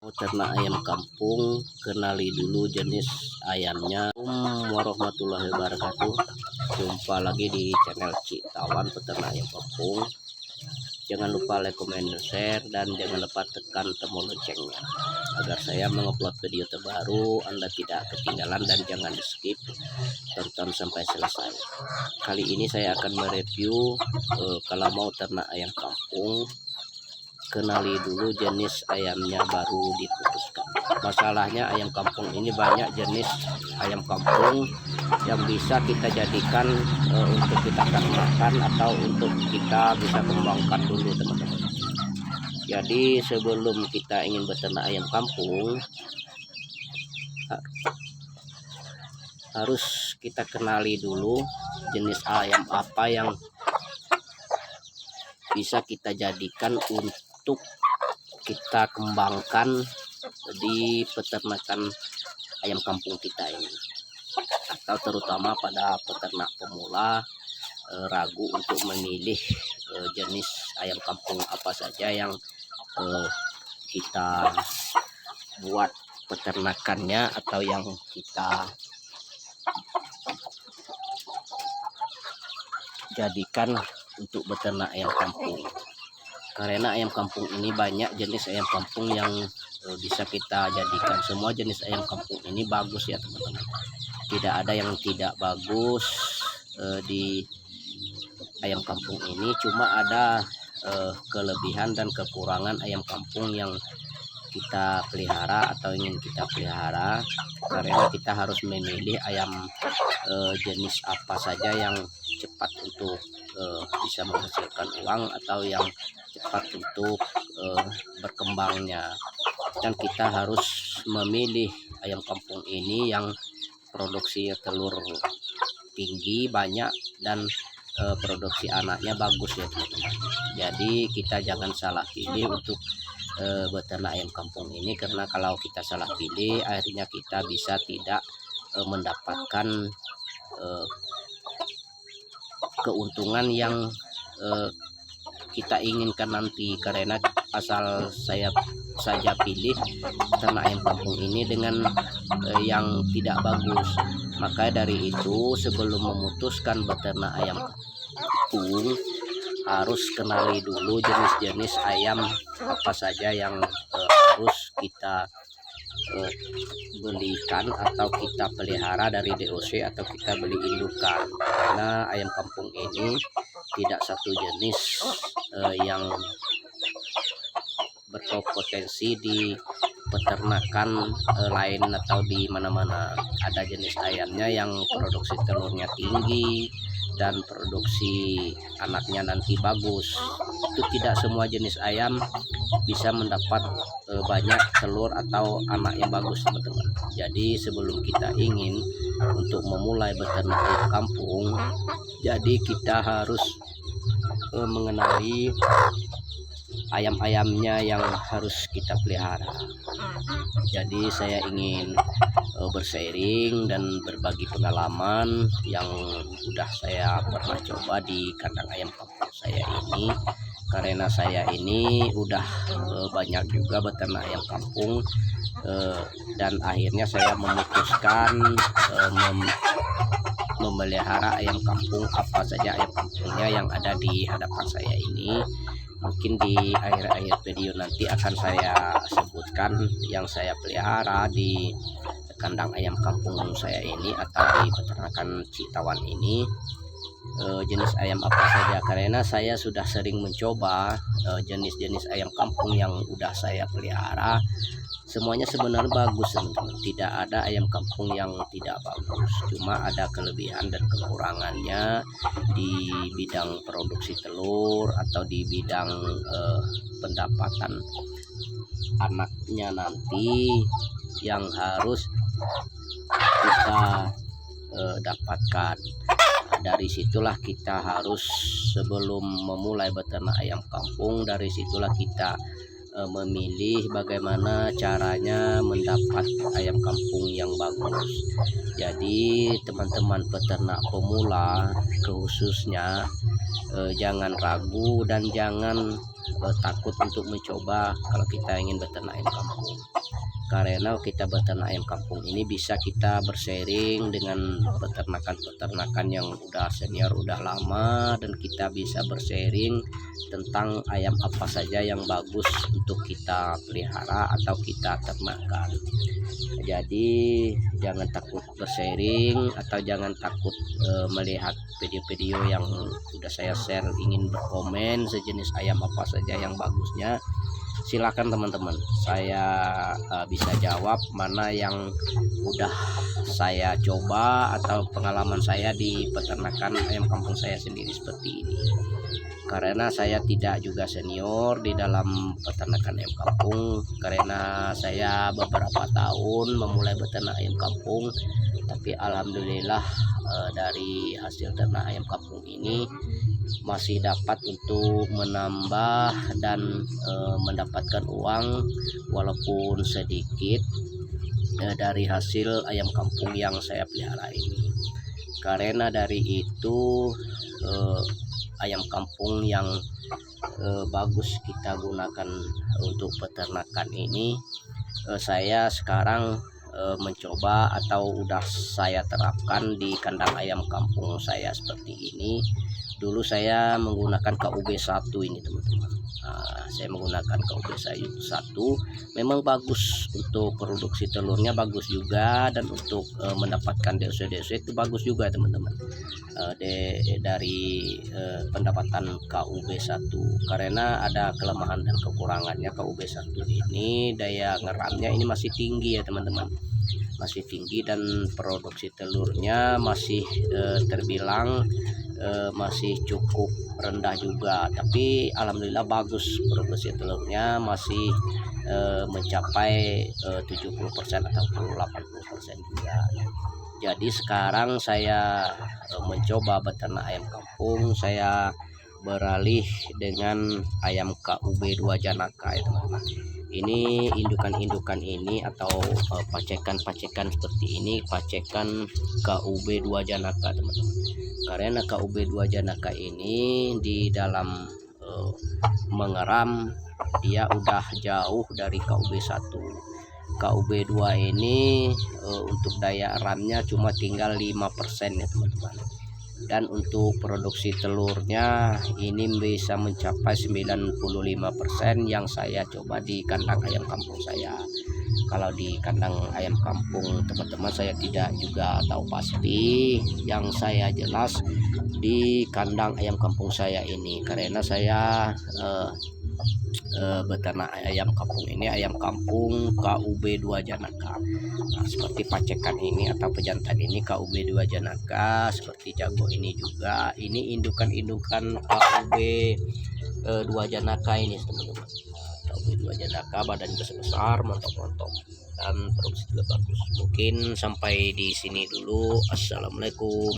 Peternak ayam kampung, kenali dulu jenis ayamnya. Warahmatullahi wabarakatuh. Jumpa lagi di channel Citawan Peternak Ayam Kampung. Jangan lupa like, comment, share, dan jangan lupa tekan tombol loncengnya agar saya mengupload video terbaru Anda tidak ketinggalan, dan jangan di skip, tonton sampai selesai. Kali ini saya akan mereview kalau mau ternak ayam kampung, kenali dulu jenis ayamnya baru diputuskan. Masalahnya ayam kampung ini banyak jenis ayam kampung yang bisa kita jadikan untuk kita makan atau untuk kita bisa kembangkan dulu, teman-teman. Jadi sebelum kita ingin beternak ayam kampung, harus kita kenali dulu jenis ayam apa yang bisa kita jadikan untuk kita kembangkan di peternakan ayam kampung kita ini, atau terutama pada peternak pemula ragu untuk memilih jenis ayam kampung apa saja yang kita buat peternakannya atau yang kita jadikan untuk beternak ayam kampung. Karena ayam kampung ini banyak jenis ayam kampung yang bisa kita jadikan. Semua jenis ayam kampung ini bagus ya, teman-teman. Tidak ada yang tidak bagus di ayam kampung ini. Cuma ada kelebihan dan kekurangan ayam kampung yang kita pelihara atau ingin kita pelihara, karena kita harus memilih ayam jenis apa saja yang cepat untuk bisa menghasilkan uang atau yang cepat untuk berkembangnya. Dan kita harus memilih ayam kampung ini yang produksi telur tinggi, banyak, dan produksi anaknya bagus ya, teman-teman. Jadi kita jangan salah pilih untuk beternak ayam kampung ini, karena kalau kita salah pilih akhirnya kita bisa tidak mendapatkan keuntungan yang kita inginkan nanti. Karena asal saya saja pilih ternak ayam kampung ini dengan yang tidak bagus, maka dari itu sebelum memutuskan beternak ayam kampung harus kenali dulu jenis-jenis ayam apa saja yang harus kita belikan atau kita pelihara dari DOC atau kita beli indukan. Karena ayam kampung ini tidak satu jenis yang berpotensi di peternakan lain atau di mana-mana. Ada jenis ayamnya yang produksi telurnya tinggi dan produksi anaknya nanti bagus. Itu tidak semua jenis ayam bisa mendapat banyak telur atau anak yang bagus, teman-teman. Jadi sebelum kita ingin untuk memulai beternak ayam kampung, jadi kita harus mengenali ayam-ayamnya yang harus kita pelihara. Jadi saya ingin bersharing dan berbagi pengalaman yang udah saya pernah coba di kandang ayam kampung saya ini. Karena saya ini udah banyak juga beternak ayam kampung, dan akhirnya saya memutuskan memelihara ayam kampung apa saja ayam kampungnya yang ada di hadapan saya ini. Mungkin di akhir-akhir video nanti akan saya sebutkan yang saya pelihara di kandang ayam kampung saya ini atau di peternakan Citawan ini, jenis ayam apa saja. Karena saya sudah sering mencoba jenis-jenis ayam kampung yang udah saya pelihara, semuanya sebenarnya bagus, teman-teman. Tidak ada ayam kampung yang tidak bagus, cuma ada kelebihan dan kekurangannya di bidang produksi telur atau di bidang pendapatan anaknya nanti yang harus kita dapatkan. Dari situlah kita harus, sebelum memulai beternak ayam kampung, dari situlah kita memilih bagaimana caranya mendapat ayam kampung yang bagus. Jadi teman-teman peternak pemula khususnya jangan ragu dan jangan takut untuk mencoba kalau kita ingin beternak ayam kampung. karena kita beternak ayam kampung ini bisa kita bersharing dengan peternakan-peternakan yang udah senior, udah lama, dan kita bisa bersharing tentang ayam apa saja yang bagus untuk kita pelihara atau kita ternakkan. Jadi jangan takut bersharing atau jangan takut melihat video-video yang sudah saya share, ingin berkomen sejenis ayam apa saja yang bagusnya. Silakan teman-teman, saya bisa jawab mana yang udah saya coba atau pengalaman saya di peternakan ayam kampung saya sendiri seperti ini. Karena saya tidak juga senior di dalam peternakan ayam kampung, karena saya beberapa tahun memulai beternak ayam kampung, tapi alhamdulillah dari hasil ternak ayam kampung ini masih dapat untuk menambah dan mendapatkan uang walaupun sedikit dari hasil ayam kampung yang saya pelihara ini. Karena dari itu ayam kampung yang bagus kita gunakan untuk peternakan ini, saya sekarang mencoba atau udah saya terapkan di kandang ayam kampung saya seperti ini. Dulu saya menggunakan KUB1 ini teman-teman. Saya menggunakan KUB1, memang bagus untuk produksi telurnya, bagus juga, dan untuk mendapatkan DOC itu bagus juga teman-teman. Dari pendapatan KUB1, karena ada kelemahan dan kekurangannya. KUB1 ini daya ngeramnya ini masih tinggi ya teman-teman, masih tinggi, dan produksi telurnya masih terbilang masih cukup rendah juga, tapi alhamdulillah bagus, produksi telurnya masih mencapai 70% atau 80% juga. Jadi sekarang saya mencoba beternak ayam kampung, saya beralih dengan ayam KUB2 janaka ya teman-teman. Ini indukan-indukan ini atau pacekan-pacekan seperti ini, pacekan KUB2 janaka teman-teman. Karena KUB2 janaka ini di dalam mengeram dia udah jauh dari KUB1. KUB2 ini untuk daya ramnya cuma tinggal 5% ya teman-teman. Dan untuk produksi telurnya ini bisa mencapai 95% yang saya coba di kandang ayam kampung saya. Kalau di kandang ayam kampung teman-teman saya tidak juga tahu pasti, yang saya jelas di kandang ayam kampung saya ini, karena saya beternak ayam kampung ini ayam kampung KUB2 janaka. Seperti pacekan ini atau pejantan ini KUB2 janaka, seperti jago ini juga, ini indukan-indukan KUB2 janaka ini teman-teman. KUB2 janaka badan besar-besar, montok-montok, dan produksi juga bagus. Mungkin sampai di sini dulu. Assalamualaikum.